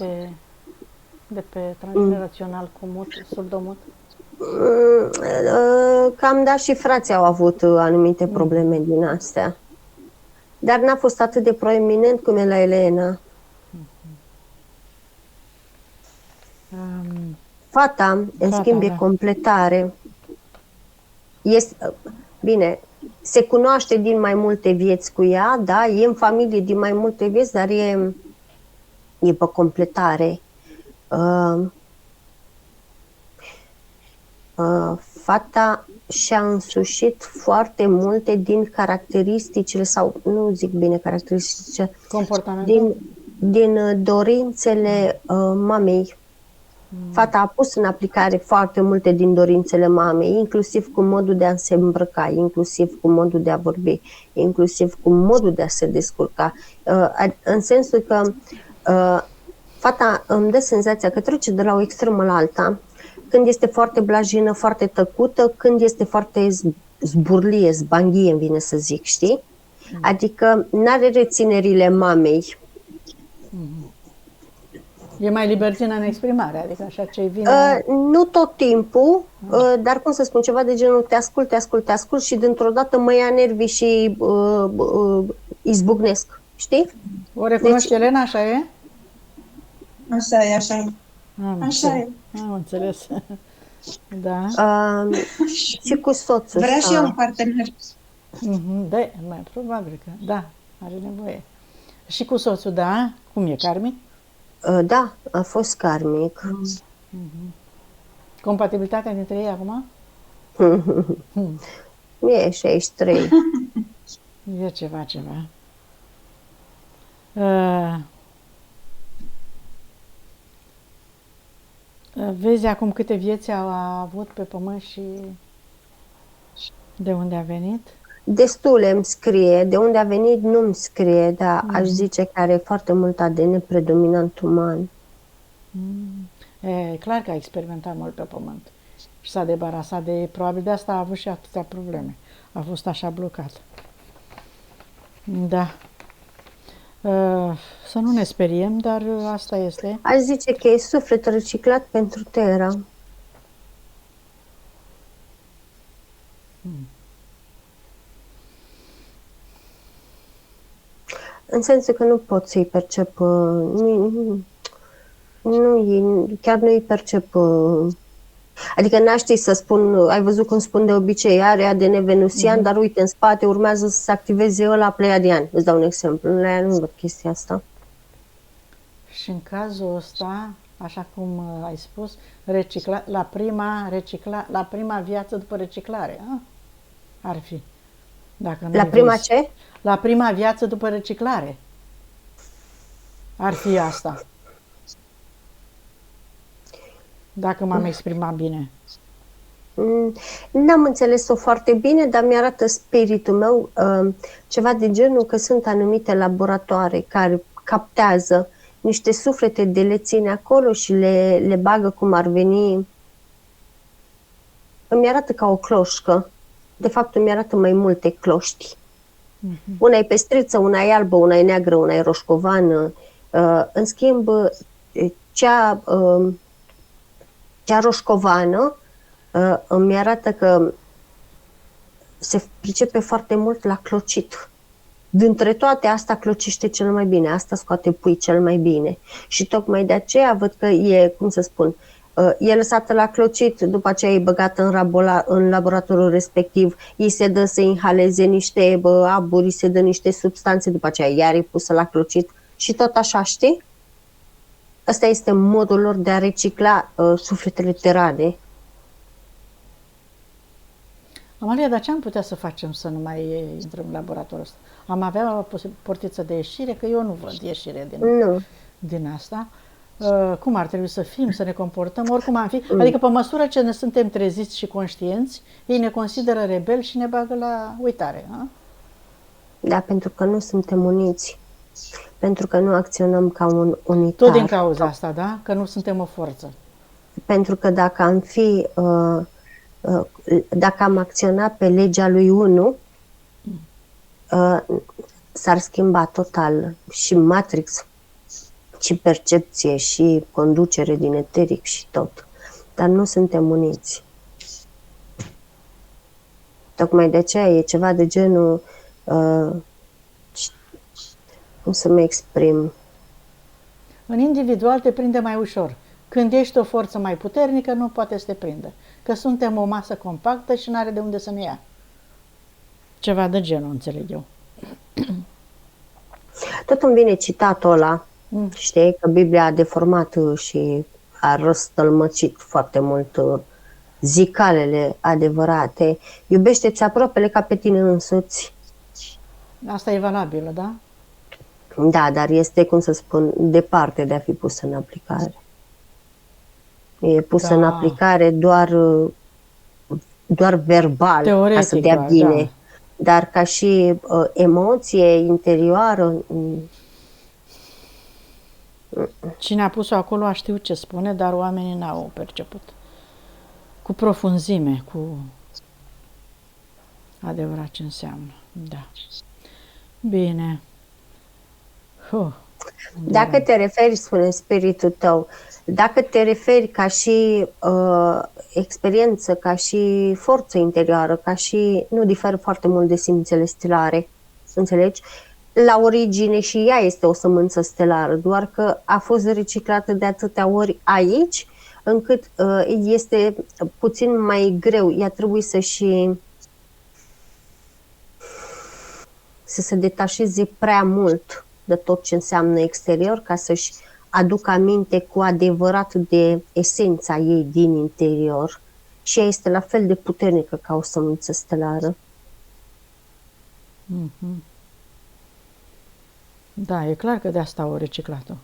de pe transgenerațional cu mut, surdomut? Cam da, și frații au avut anumite probleme din astea. Dar n-a fost atât de proeminent cum e la Elena. Fata, în schimb, e completare. Bine, se cunoaște din mai multe vieți cu ea, da, e în familie din mai multe vieți, dar e pe completare. Fata și-a însușit foarte multe din caracteristicile, sau nu zic bine caracteristice, din dorințele mamei. Fata a pus în aplicare foarte multe din dorințele mamei, inclusiv cu modul de a se îmbrăca, inclusiv cu modul de a vorbi, inclusiv cu modul de a se descurca. În sensul că fata îmi dă senzația că trece de la o extremă la alta, când este foarte blajină, foarte tăcută, când este foarte zburlie, zbanghie, îmi vine să zic, știi? Adică n-are reținerile mamei. E mai libertină în exprimare, adică așa ce vine... Nu tot timpul, dar cum să spun, ceva de genul te ascult și dintr-o dată mă ia nervii și izbucnesc, știi? O recunoști, deci, Elena, așa e? Așa e, așa e. Așa e. Am înțeles. Da. Și cu soțul. Vrea și eu un partener. Da, mai probabil că, da, are nevoie. Și cu soțul, da? Cum e, karmic? Da, a fost karmic. Compatibilitatea dintre ei acum? E 63. E ceva. Vezi acum câte vieți au avut pe pământ și de unde a venit? Destule îmi scrie, de unde a venit nu-mi scrie, dar aș zice că are foarte mult ADN predominant uman. E clar că a experimentat mult pe pământ și s-a debarasat de ei, probabil de asta a avut și atâtea probleme. A fost așa blocat. Da. Să nu ne speriem, dar asta este. Aș zice că e suflet reciclat pentru Terra. În sensul că nu pot să-i percep, chiar nu-i percep Adică n-aș ști să spun, ai văzut cum spun de obicei, are ADN venusian, dar uite, în spate urmează să se activeze ăla pleiadian. Îți dau un exemplu. La ea nu văd chestia asta. Și în cazul ăsta, așa cum ai spus, la prima viață după reciclare, a? Ar fi. Dacă La prima ce? La prima viață după reciclare. Ar fi asta. Dacă m-am exprimat bine. N-am înțeles-o foarte bine, dar mi-arată spiritul meu ceva de genul că sunt anumite laboratoare care captează niște suflete de le ține acolo și le bagă cum ar veni. Îmi arată ca o cloșcă. De fapt, îmi arată mai multe cloști. Una e pestriță, una e albă, una e neagră, una e roșcovană. În schimb, cea roșcovană îmi arată că se pricepe foarte mult la clocit. Dintre toate, asta clociște cel mai bine, asta scoate pui cel mai bine. Și tocmai de aceea văd că e, cum să spun, e lăsată la clocit, după aceea e băgată în laboratorul respectiv, îi se dă să inhaleze niște aburi, îi se dă niște substanțe, după aceea iar e pusă la clocit și tot așa, știi? Ăsta este modul lor de a recicla sufletele terane. Amalia, dar ce am putea să facem să nu mai intrăm în laboratorul ăsta? Am avea o portiță de ieșire, că eu nu văd ieșire din asta. Cum ar trebui să fim, să ne comportăm, oricum am fi. Adică pe măsură ce ne suntem treziți și conștienți, ei ne consideră rebeli și ne bagă la uitare. A? Da, pentru că nu suntem uniți. Pentru că nu acționăm ca un unitar. Tot din cauza asta, da? Că nu suntem o forță. Pentru că dacă am fi... dacă am acționat pe legea lui 1, s-ar schimba total și Matrix, și percepție, și conducere din eteric și tot. Dar nu suntem uniți. Tocmai de aceea e ceva de genul, cum să mă exprim? În individual te prinde mai ușor. Când ești o forță mai puternică, nu poate să te prindă. Că suntem o masă compactă și nu are de unde să ne ia. Ceva de genul, înțeleg eu. Tot îmi vine citatul ăla, știi, că Biblia a deformat și a răstălmăcit foarte mult zicalele adevărate. Iubește-ți aproapele ca pe tine însuți. Asta e valabilă, da? Da, dar este, cum să spun, departe de a fi pusă în aplicare. E pusă în aplicare doar verbal, teoretic, ca să dea bine. Da. Dar ca și emoție interioară... Cine a pus-o acolo a știut ce spune, dar oamenii n-au perceput. Cu profunzime, cu adevărat ce înseamnă. Da. Bine. Dacă te referi, spune spiritul tău, dacă te referi ca și experiență, ca și forță interioară, ca și, nu diferă foarte mult de simțele stelare, înțelegi? La origine și ea este o sămânță stelară, doar că a fost reciclată de atâtea ori aici, încât este puțin mai greu. Ea trebuie să se detașeze prea mult de tot ce înseamnă exterior, ca să-și aducă aminte cu adevărat de esența ei din interior. Și ea este la fel de puternică ca o sămânță stelară. Da, e clar că de asta au reciclat-o.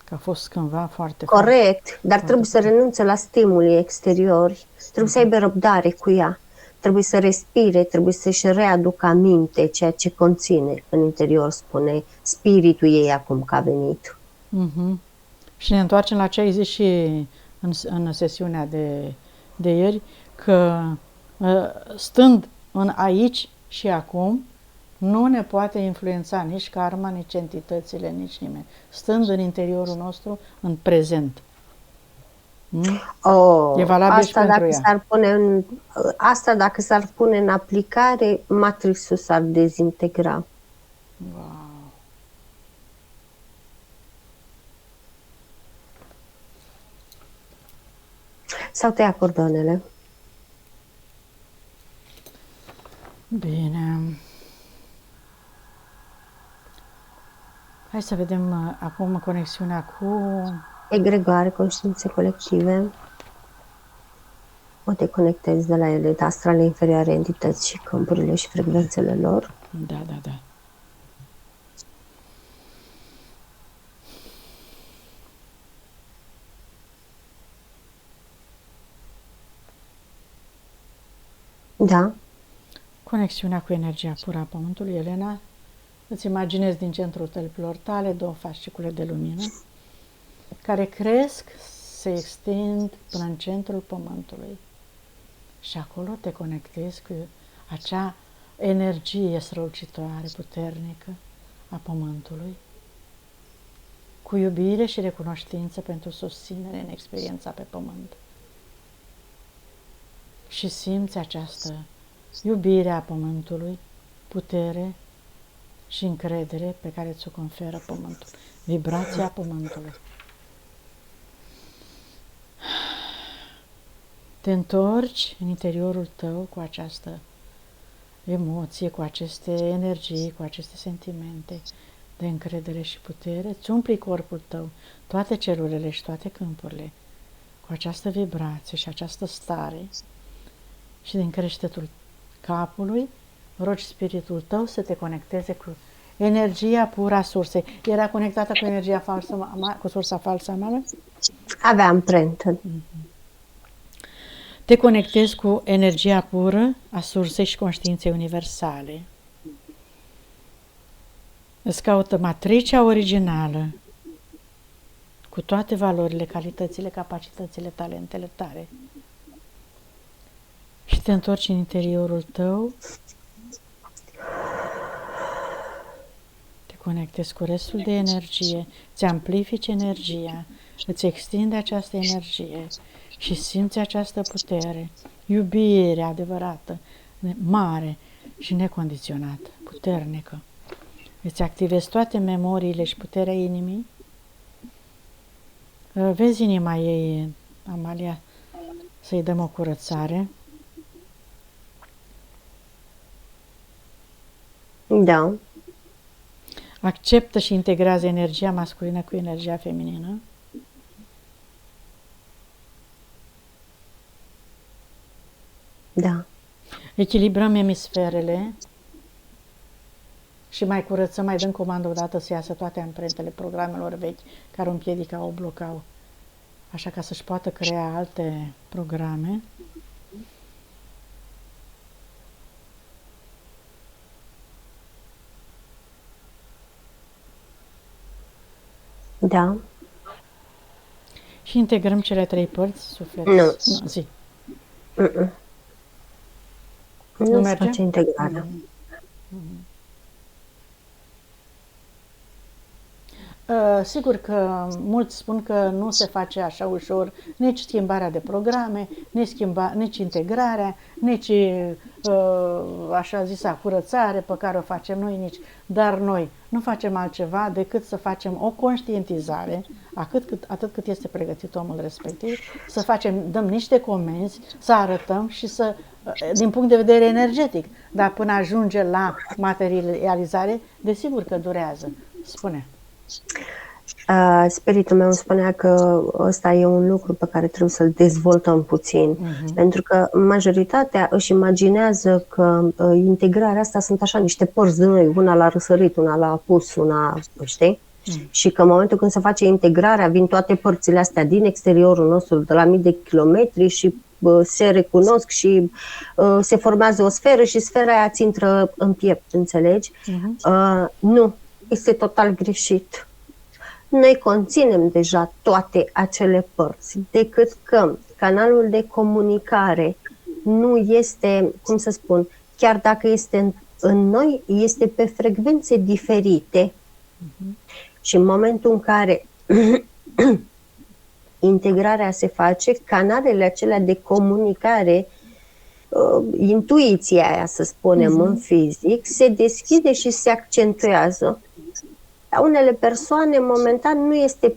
Că a fost cândva foarte... Corect, dar trebuie să renunțe la stimulii exteriori, trebuie să aibă răbdare cu ea, trebuie să respire, trebuie să-și readucă aminte ceea ce conține în interior, spune spiritul ei acum că a venit. Și ne întoarcem la ce ai zis și în sesiunea de ieri, că stând în aici și acum, nu ne poate influența nici karma, nici entitățile, nici nimeni. Stând în interiorul nostru, în prezent. E valabil și pentru ea. Asta dacă s-ar pune în aplicare, Matrixul s-ar dezintegra. Wow. S-au tăiat cordoanele. Bine. Hai să vedem acum conexiunea cu... Egregoare, conștiințe colective. O deconectezi de la ele, astrale inferioare, entități și câmpurile și frecvențele lor. Da, da, da. Da. Conexiunea cu energia pură a Pământului, Elena. Îți imaginezi din centrul tălpilor tale două fascicule de lumină care cresc, se extind până în centrul Pământului. Și acolo te conectezi cu acea energie strălucitoare, puternică a Pământului, cu iubire și recunoștință pentru susținere în experiența pe Pământ. Și simți această iubire a Pământului, putere și încredere pe care ți-o conferă Pământul, vibrația Pământului. Te întorci în interiorul tău cu această emoție, cu aceste energii, cu aceste sentimente de încredere și putere, îți umpli corpul tău, toate celulele și toate câmpurile, cu această vibrație și această stare și din creștetul capului rogi spiritul tău să te conecteze cu energia pură a sursei. Era conectată cu energia falsă, cu sursa falsă a mamei? Avea amprentă. Te conectezi cu energia pură a sursei și conștiinței universale. Îți caută matricea originală cu toate valorile, calitățile, capacitățile, talentele tale. Și te întorci în interiorul tău, te conectezi cu restul de energie, îți amplifici energia, îți extinde această energie și simți această putere, iubire adevărată, mare și necondiționată, puternică. Îți activezi toate memoriile și puterea inimii. Vezi inima ei, Amalia, să-i dăm o curățare. Da. Acceptă și integrează energia masculină cu energia feminină. Da. Echilibrăm emisferele și mai curățăm, mai dăm comandă odată să iasă toate amprentele programelor vechi care o împiedicau, o blocau. Așa ca să-și poată crea alte programe. Da. Și integrăm cele trei părți, suflet. Nu. Zi. Nu se merge? face integrarea. Sigur că mulți spun că nu se face așa ușor nici schimbarea de programe, nici integrarea, nici așa zisa curățare pe care o facem noi, dar noi nu facem altceva decât să facem o conștientizare, atât cât este pregătit omul respectiv, dăm niște comenzi, să arătăm și din punct de vedere energetic, dar până ajunge la materializare, desigur că durează. Spune. Spiritul meu spunea că ăsta e un lucru pe care trebuie să-l dezvoltăm puțin, pentru că majoritatea își imaginează că integrarea asta sunt așa niște părți de noi, una la răsărit, una la apus, una, știi? Și că în momentul când se face integrarea, vin toate părțile astea din exteriorul nostru, de la mii de kilometri și se recunosc și se formează o sferă și sfera aia ți intră în piept, înțelegi? Nu, este total greșit. Noi conținem deja toate acele părți, decât că canalul de comunicare nu este, cum să spun, chiar dacă este în noi, este pe frecvențe diferite. Și în momentul în care integrarea se face, canalele acelea de comunicare, intuiția aia, să spunem, în fizic, se deschide și se accentuează. La unele persoane, momentan, nu este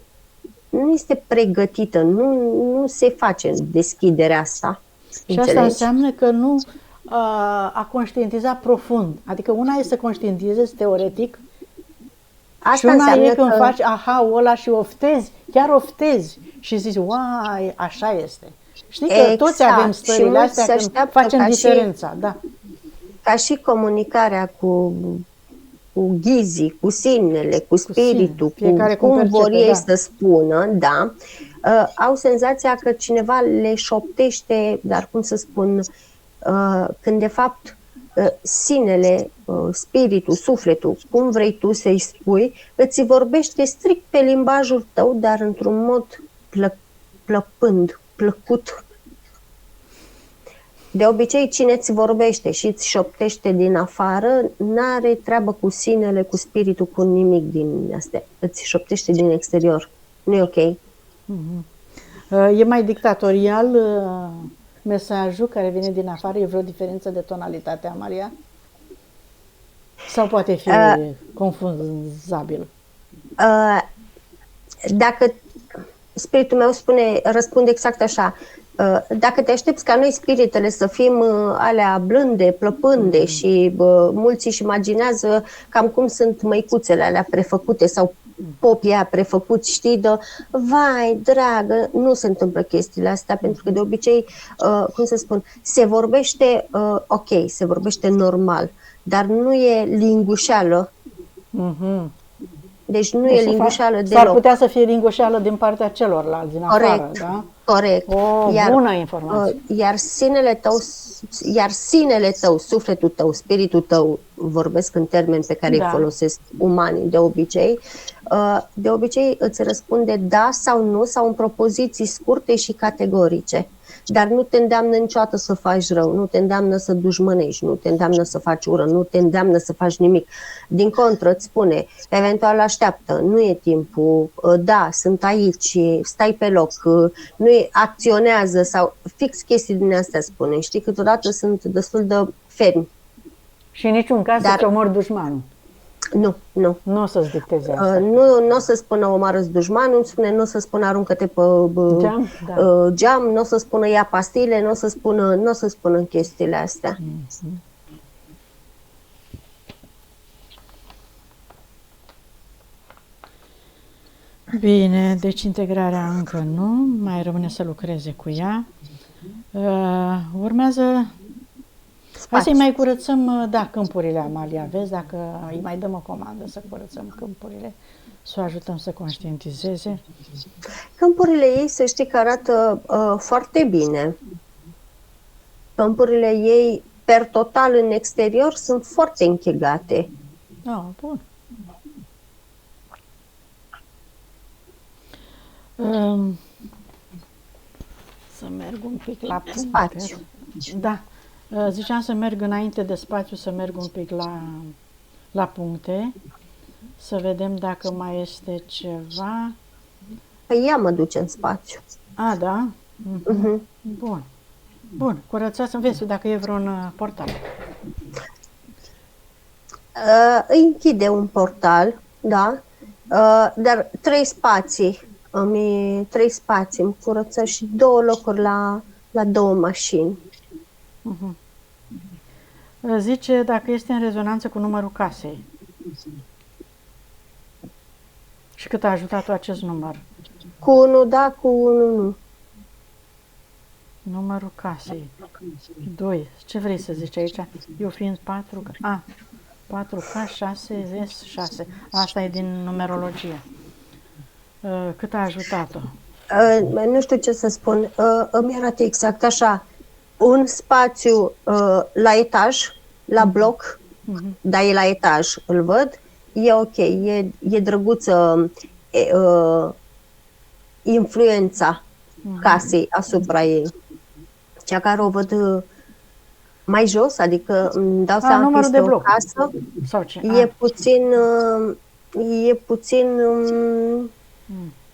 nu este pregătită, nu se face deschiderea asta. Și asta înseamnă că nu a conștientizat profund. Adică una e să conștientizezi teoretic, Asta și una e când că... faci aha-ul ăla și oftezi, chiar oftezi și zici, uai, așa este. Știi că toți avem stările astea când facem diferența. Da. Ca și comunicarea cu ghizii, cu sinele, cu spiritul, cum vor ei să spună, da, au senzația că cineva le șoptește, dar cum să spun, când de fapt sinele, spiritul, sufletul, cum vrei tu să-i spui, îți vorbește strict pe limbajul tău, dar într-un mod plăpând, plăcut. De obicei, cine îți vorbește și îți șoptește din afară, n-are treabă cu sinele, cu spiritul, cu nimic din astea. Îți șoptește din exterior. Nu e ok. E mai dictatorial mesajul care vine din afară? E vreo diferență de tonalitate, Amalia? Sau poate fi confunzabil? Dacă spiritul meu răspunde exact așa. Dacă te aștepți ca noi, spiritele, să fim alea blânde, plăpânde și mulți își imaginează cam cum sunt măicuțele alea prefăcute sau popii aia prefăcuți, știi, de vai, dragă, nu se întâmplă chestiile astea, pentru că de obicei, cum să spun, se vorbește ok, se vorbește normal, dar nu e lingușeală. Deci nu e lingușeală deloc. S-ar putea să fie lingușeală din partea celorlalți, din afară, da? Corect. Bună informație. Iar sinele tău, sufletul tău, spiritul tău, vorbesc în termeni pe care îi folosesc umanii de obicei îți răspunde da sau nu, sau în propoziții scurte și categorice. Dar nu te îndeamnă niciodată să faci rău, nu te îndeamnă să dușmănești, nu te îndeamnă să faci ură, nu te îndeamnă să faci nimic. Din contră, îți spune, eventual așteaptă, nu e timpul, da, sunt aici, stai pe loc, acționează sau fix chestii din astea spune. Știi, câteodată sunt destul de fermi. Și în niciun caz să-ți omori dușmanul. Nu. Nu o să-ți dicteze asta. Nu o să spună omoară-ți dușmanul, nu o să spună aruncă-te pe geam, nu o să spună ia pastile, nu o să spună chestiile astea. Bine, deci integrarea încă nu, mai rămâne să lucreze cu ea. Urmează... Hai să-i mai curățăm, câmpurile, Amalia, vezi, dacă îi mai dăm o comandă să curățăm câmpurile, să o ajutăm să conștientizeze. Câmpurile ei, să știi că arată foarte bine. Câmpurile ei, per total, în exterior, sunt foarte închegate. Bun. Să merg un pic la spațiu. Da. Ziceam să merg înainte de spațiu, să merg un pic la puncte, să vedem dacă mai este ceva. Păi ea mă duce în spațiu. Da? Bun, curățați-mi, vezi dacă e vreun portal. Îi închide un portal, da, dar 3 spații, îmi curăță și 2 locuri la 2 mașini. Zice dacă este în rezonanță cu numărul casei. Și cât a ajutat acest număr? Cu 1 da, cu 1 nu. Numărul casei. 2. Ce vrei să zici aici? Eu fiind 4. 4K, 6, S, 6. Asta e din numerologie. Cât a ajutat-o? Nu știu ce să spun. Îmi arată exact așa. Un spațiu la etaj, la bloc, dar e la etaj, îl văd, e ok, e drăguță influența casei asupra ei. Cea care o văd mai jos, adică îmi dau seama că este o casă, sau ce? E puțin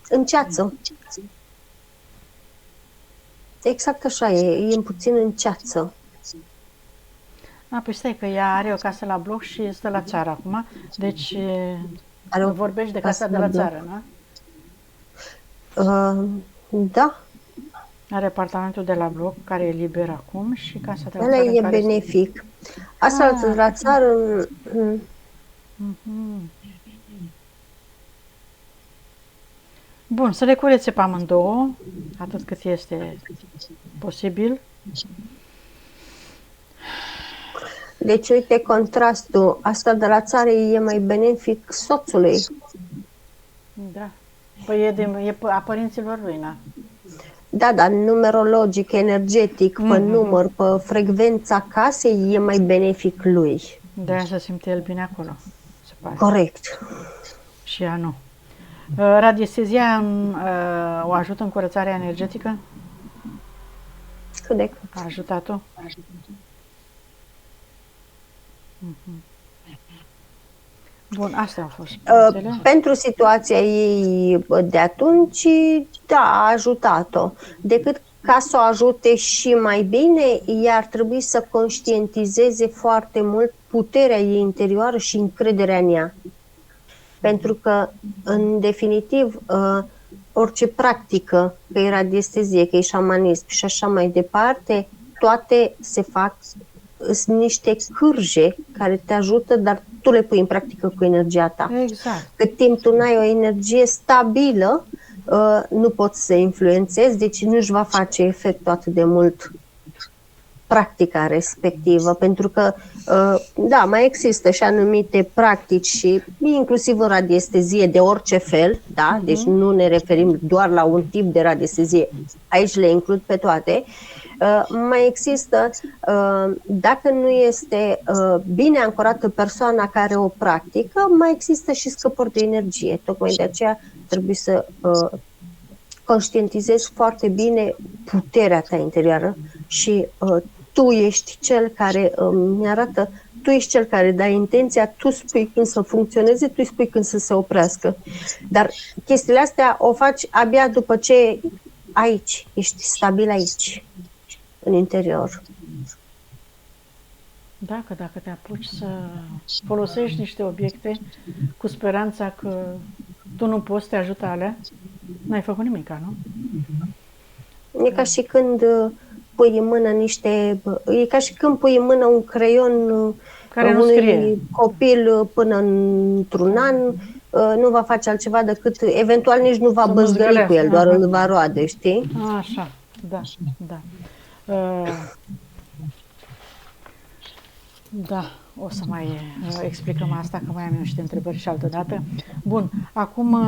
în ceață. Exact așa, e puțin în ceață. Păi stai că ea are o casă la bloc și stă la țară acum, deci vorbești de casa de la țară, nu? Da, Are apartamentul de la bloc, care e liber acum, și casa de ăla ocupare în e care benefic. Asta la țară, Bun, să le curețe pe amândouă, atât cât este posibil. deci uite contrastul, asta de la țară e mai benefic soțului. Da. Păi e a părinților lui, na. Da, dar numerologic, energetic, pe număr, pe frecvența casei, e mai benefic lui. De-aia se simte el bine acolo, se pare. Corect. Și ea nu. Radiestezia o ajută în curățarea energetică? Cât de cât. A ajutat-o? Bun, astea au fost. Pentru situația ei de atunci, da, a ajutat-o. Decât ca să o ajute și mai bine, ea ar trebui să conștientizeze foarte mult puterea ei interioară și încrederea în ea. Pentru că, în definitiv, orice practică, că e radiestezie, că e șamanism și așa mai departe, toate se fac, sunt niște cârje care te ajută, dar tu le pui în practică cu energia ta. Exact. Cât timp tu n-ai o energie stabilă, nu poți să influențezi, deci nu-și va face efectul atât de mult practica respectivă, pentru că, da, mai există și anumite practici și inclusiv în radiestezie de orice fel, da, deci nu ne referim doar la un tip de radiestezie, aici le includ pe toate. Mai există, dacă nu este bine ancorată persoana care o practică, mai există și scăpări de energie. Tocmai de aceea trebuie să conștientizezi foarte bine puterea ta interioară și tu ești cel care mi-arată, tu ești cel care dai intenția, tu spui când să funcționeze, tu spui când să se oprească. Dar chestiile astea o faci abia după ce aici, ești stabil aici, în interior. Dacă te apuci să folosești niște obiecte cu speranța că tu nu poți, te ajută alea, n-ai făcut nimica, nu? E ca și când pui în mână e ca și când pui în mână un creion care unui copil până într-un an, nu va face altceva decât, eventual nici nu va băzgări cu el, doar îl va roade, știi? Așa, da. Da, o să mai explicăm asta, că mai am niște întrebări și altă dată. Bun, acum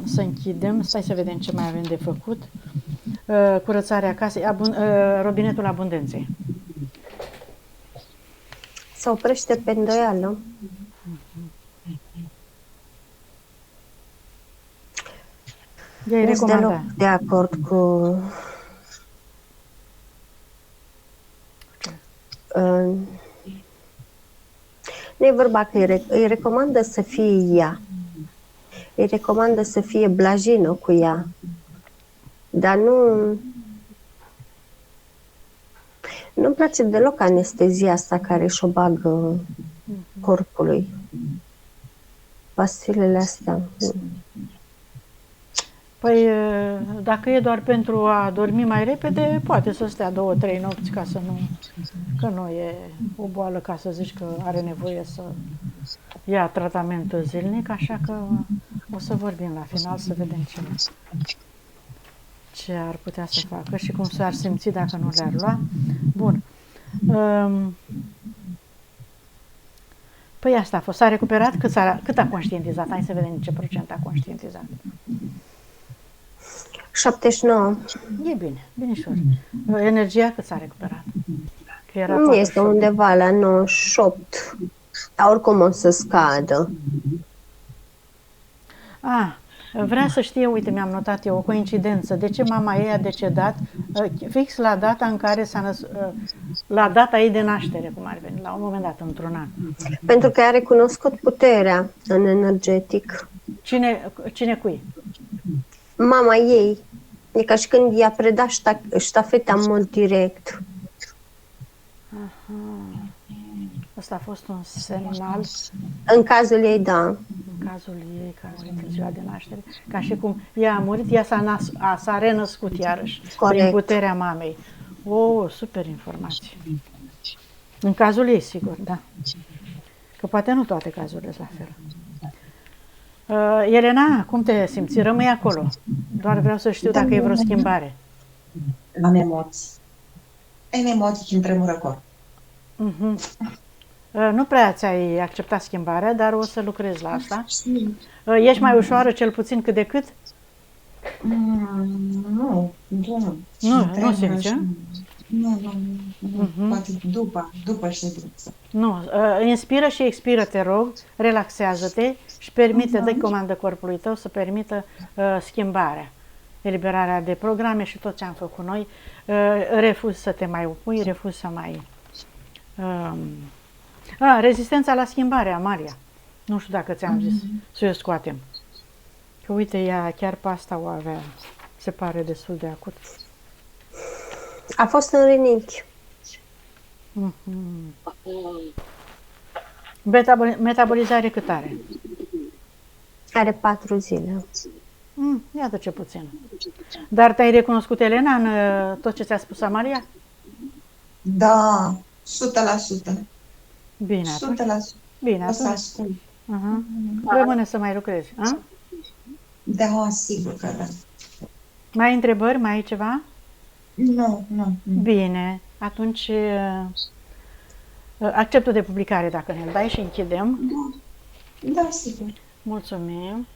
să închidem, stai să vedem ce mai avem de făcut. Curățarea casei, robinetul abundenței. Se oprește pe îndoială. Nu sunt deloc de acord cu nu e vorba că îi recomandă să fie ea. Îi recomandă să fie blajină cu ea. Dar nu-mi place deloc anestezia asta care și-o bagă corpului. Pastilele astea. Păi, dacă e doar pentru a dormi mai repede, poate să stea 2-3 nopți ca să nu... Că nu e o boală ca să zici că are nevoie să ia tratament zilnic, așa că o să vorbim la final să vedem ce ar putea să facă și cum s-ar simți dacă nu le-ar lua. Bun. Păi asta a fost. S-a recuperat? Cât a conștientizat? Hai să vedem ce procent a conștientizat. 79. E bine, binișor. Energia cât s-a recuperat? Că era nu este undeva la 98. Dar oricum o să scadă. Vrea să știe, uite, mi-am notat eu o coincidență. De ce mama ei a decedat fix la data în care s-a născut, la data ei de naștere, cum ar veni, la un moment dat, într-un an. Pentru că a recunoscut puterea în energetic. Cine cui? Mama ei. E ca și când i-a predat ștafeta în mod direct. Asta a fost un semnal. În cazul ei, da. în cazul ei, care a murit în ziua de naștere, ca și cum ea a murit, ea s-a renăscut iarăși, Corect. prin puterea mamei. O, super informație. În cazul ei, sigur, da. Că poate nu toate cazurile sunt la fel. Elena, cum te simți? Rămâi acolo. Doar vreau să știu dacă e vreo schimbare. Am emoții. Am emoții și îmi tremură corp. Nu prea ți-ai acceptat schimbarea, dar o să lucrezi la asta. Ești mai ușoară, cel puțin cât de cât? Nu. Nu simți, Nu. Poate după ședință. Nu. Inspiră și expiră, te rog, relaxează-te și permite, dă comandă corpului tău să permită schimbarea, eliberarea de programe și tot ce am făcut noi. Refuzi să te mai opui, refuzi să mai... rezistența la schimbare, Amalia. Nu știu dacă ți-am zis să o scoatem. Că uite, ea chiar pe asta o avea, se pare destul de acut. A fost în rinichi. Metabolizare cât are? Are 4 zile. Iată ce puțin. Dar te-ai recunoscut, Elena, în tot ce ți-a spus Amalia? Da, 100%. Bine, atunci. 100%. Bine, O să atunci. ascult. Rămâne să mai lucrezi. Da, sigur că da. Mai ai întrebări? Mai ai ceva? Nu. Bine, atunci acceptul de publicare dacă ne-l dai și închidem. Da, sigur. Mulțumim.